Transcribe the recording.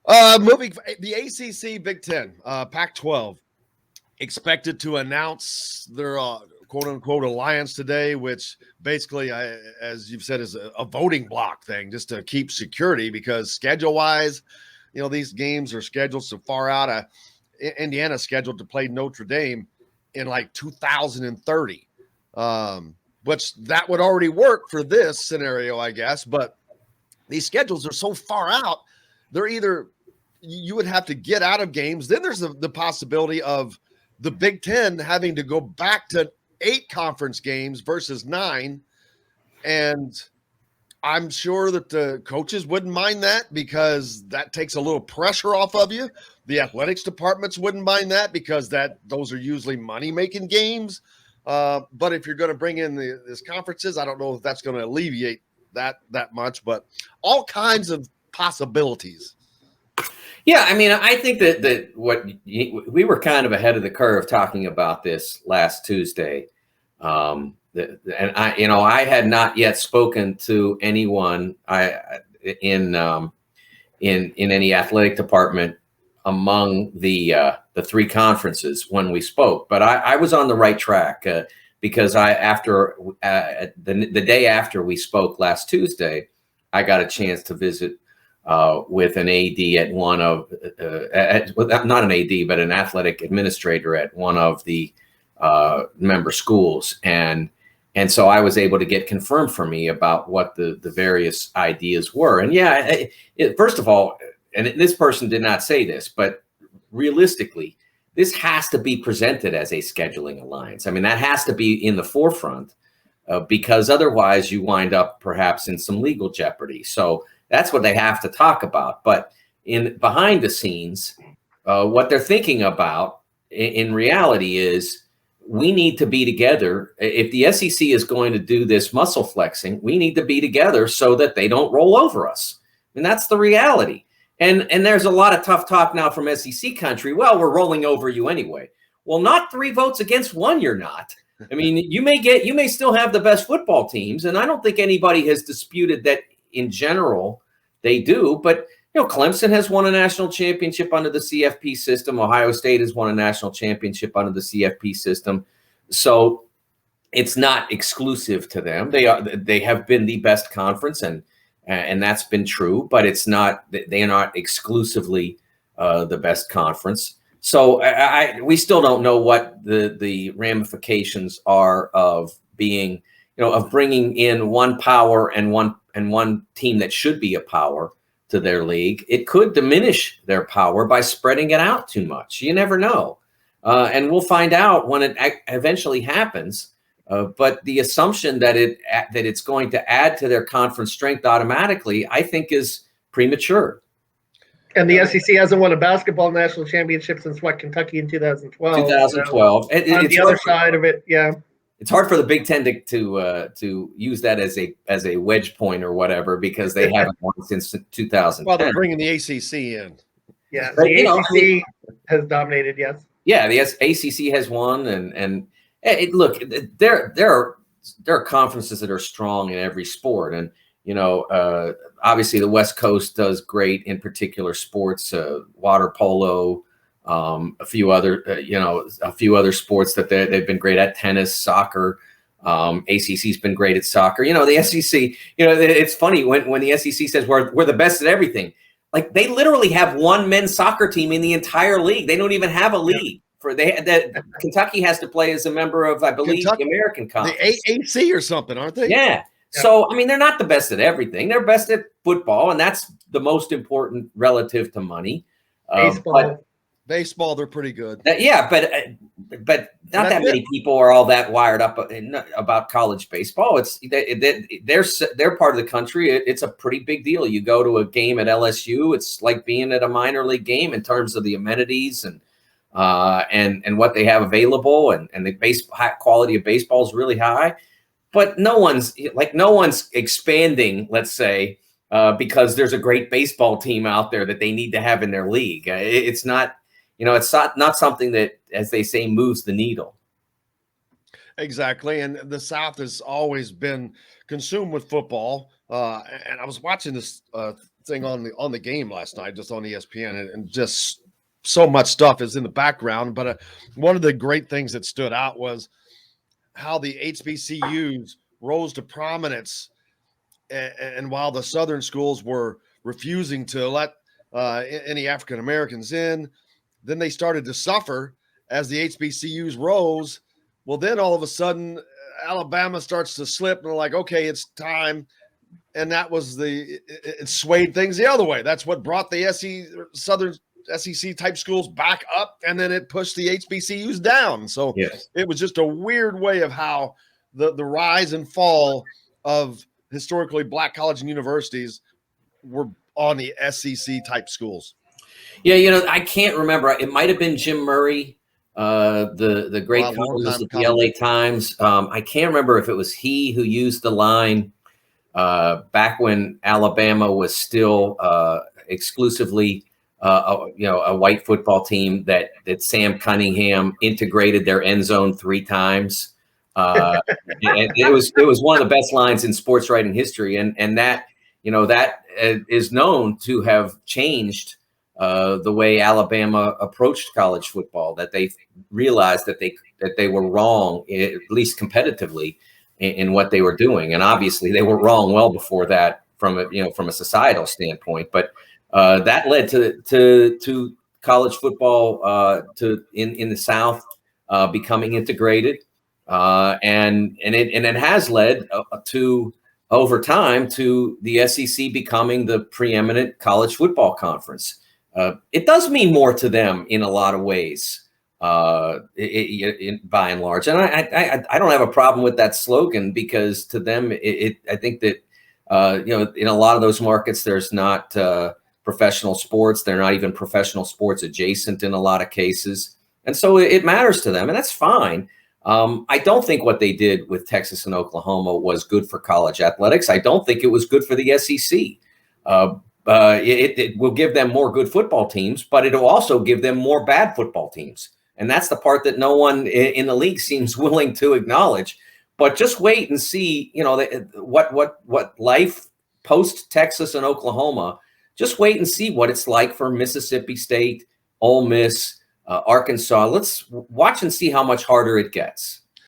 Moving the ACC, Big Ten, Pac-12 expected to announce their quote unquote alliance today, which basically, as you've said, is a voting block thing just to keep security because schedule wise, these games are scheduled so far out. Indiana's scheduled to play Notre Dame in like 2030, which that would already work for this scenario, I guess. But these schedules are so far out, they're either you would have to get out of games. Then there's the possibility of the Big Ten having to go back to 8 conference games versus 9. And I'm sure that the coaches wouldn't mind that because that takes a little pressure off of you. The athletics departments wouldn't mind that because those are usually money-making games. But if you're going to bring in these conferences, I don't know if that's going to alleviate that much, but all kinds of possibilities. Yeah, I mean, I think that we were kind of ahead of the curve talking about this last Tuesday. And I had not yet spoken to anyone in any athletic department among the 3 conferences when we spoke, but I was on the right track because the day after we spoke last Tuesday, I got a chance to visit with an AD at one of not an AD but an athletic administrator at one of the member schools, and so I was able to get confirmed for me about what the various ideas were. And yeah, first of all, and this person did not say this, but realistically, this has to be presented as a scheduling alliance. I mean, that has to be in the forefront because otherwise you wind up perhaps in some legal jeopardy. So that's what they have to talk about. But behind the scenes, what they're thinking about in reality is we need to be together. If the SEC is going to do this muscle flexing, we need to be together so that they don't roll over us. And that's the reality. And there's a lot of tough talk now from SEC country. Well, we're rolling over you anyway. Well, not 3 votes against 1. You're not. I mean, you may still have the best football teams, and I don't think anybody has disputed that in general they do. But Clemson has won a national championship under the CFP system. Ohio State has won a national championship under the CFP system. So it's not exclusive to them. They have been the best conference, and that's been true. But they are not exclusively the best conference. So we still don't know what the ramifications are of being, of bringing in one power and one team that should be a power to their league. It could diminish their power by spreading it out too much. You never know. And we'll find out when it eventually happens. But the assumption that it's going to add to their conference strength automatically, I think, is premature. And the SEC hasn't won a basketball national championship since Kentucky in 2012. 2012. So on the other side of it, yeah. It's hard for the Big Ten to use that as a wedge point or whatever because they haven't won since 2010. Well, they're bringing the ACC in. Yeah, the ACC has dominated. Yes. Yeah, the ACC has won, and look, there are conferences that are strong in every sport, and obviously the West Coast does great in particular sports, water polo. A few other sports that they've been great at, tennis, soccer. ACC's been great at soccer. The SEC. It's funny when the SEC says we're the best at everything. Like they literally have one men's soccer team in the entire league. They don't even have a league that Kentucky has to play as a member of, I believe, Kentucky, the American Conference, the AAC or something, aren't they? Yeah. So I mean, they're not the best at everything. They're best at football, and that's the most important relative to money. Baseball, they're pretty good. But not that many people are all that wired up about college baseball. They're part of the country. It's a pretty big deal. You go to a game at LSU, it's like being at a minor league game in terms of the amenities and what they have available, and the high quality of baseball is really high. But no one's expanding, let's say, because there's a great baseball team out there that they need to have in their league. It's not. It's not something that, as they say, moves the needle. Exactly. And the South has always been consumed with football. And I was watching this thing on the game last night, just on ESPN, and just so much stuff is in the background. But one of the great things that stood out was how the HBCUs rose to prominence, and while the Southern schools were refusing to let any African Americans in, then they started to suffer as the HBCUs rose. Well, then all of a sudden, Alabama starts to slip, and they're like, okay, it's time. And that was it swayed things the other way. That's what brought the Southern SEC type schools back up, and then it pushed the HBCUs down. So yes. It was just a weird way of how the rise and fall of historically black colleges and universities were on the SEC type schools. Yeah, I can't remember. It might have been Jim Murray, the great columnist at the LA Times. I can't remember if it was he who used the line back when Alabama was still exclusively a white football team, that Sam Cunningham integrated their end zone 3 times. It was one of the best lines in sports writing history, and that that is known to have changed the way Alabama approached college football. That they realized that they were wrong, at least competitively, in what they were doing, and obviously they were wrong well before that from a societal standpoint. But that led to college football in the South becoming integrated, and it has led to, over time, to the SEC becoming the preeminent college football conference. It does mean more to them in a lot of ways, by and large, and I don't have a problem with that slogan, because to them, I think that in a lot of those markets, there's not professional sports. They're not even professional sports adjacent in a lot of cases. And so it matters to them, and that's fine. I don't think what they did with Texas and Oklahoma was good for college athletics. I don't think it was good for the SEC. It will give them more good football teams, but it'll also give them more bad football teams. And that's the part that no one in the league seems willing to acknowledge. But just wait and see, what life post Texas and Oklahoma. Just wait and see what it's like for Mississippi State, Ole Miss, Arkansas. Let's watch and see how much harder it gets.